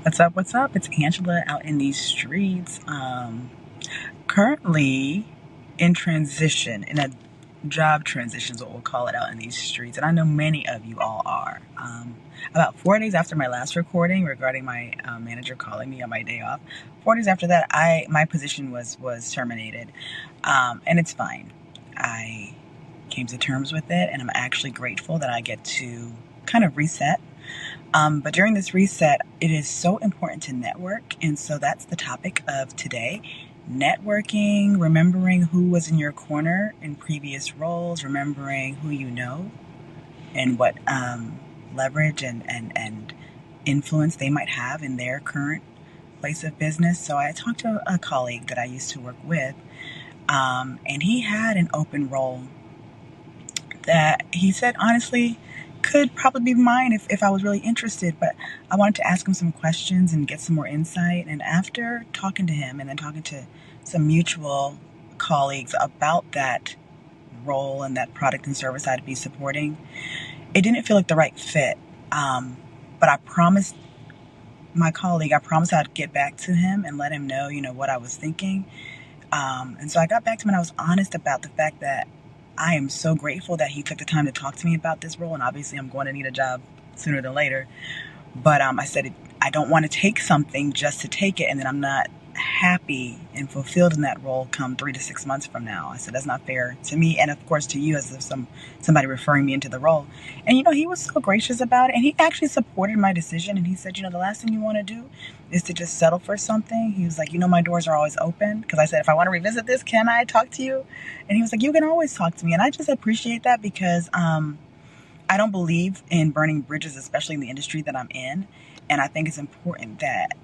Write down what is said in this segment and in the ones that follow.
What's up? What's up? It's Angela out in these streets. Currently in transition, in a job transition is what we'll call it out in these streets. And I know many of you all are. About 4 days after my last recording regarding my manager calling me on my day off, 4 days after that, my position was terminated. And it's fine. I came to terms with it, and I'm actually grateful that I get to kind of reset. But during this reset, it is so important to network. And so that's the topic of today. Networking, remembering who was in your corner in previous roles, remembering who you know and what leverage and influence they might have in their current place of business. So I talked to a colleague that I used to work with, and he had an open role that he said, honestly, could probably be mine if I was really interested, but I wanted to ask him some questions and get some more insight. And after talking to him and then talking to some mutual colleagues about that role and that product and service I'd be supporting, it didn't feel like the right fit. But I promised my colleague, I promised I'd get back to him and let him know, what I was thinking. And so I got back to him and I was honest about the fact that I am so grateful that he took the time to talk to me about this role. And obviously I'm going to need a job sooner than later. But I said, I don't want to take something just to take it, and then I'm not happy and fulfilled in that role come 3 to 6 months from now. I said, that's not fair to me, and of course to you as if somebody referring me into the role. And he was so gracious about it, and he actually supported my decision. And he said, the last thing you want to do is to just settle for something. He was like, my doors are always open. Because I said, if I want to revisit this, can I talk to you? And he was like, you can always talk to me. And I just appreciate that because I don't believe in burning bridges, especially in the industry that I'm in. And I think it's important that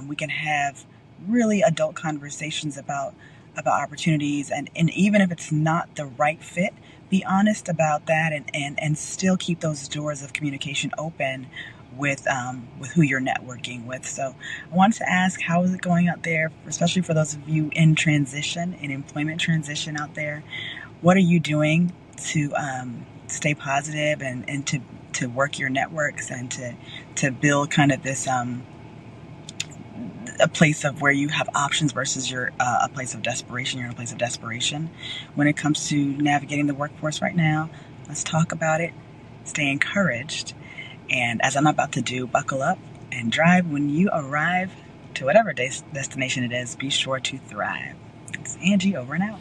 we can have really adult conversations about opportunities. And even if it's not the right fit, be honest about that and still keep those doors of communication open with who you're networking with. So I wanted to ask, how is it going out there, especially for those of you in transition, in employment transition out there? What are you doing to stay positive and to work your networks and to build kind of this a place of where you have options versus you're a place of desperation. You're in a place of desperation when it comes to navigating the workforce right now. Let's talk about it. Stay encouraged. And as I'm about to do, buckle up and drive. When you arrive to whatever destination it is, be sure to thrive. It's Angie, over and out.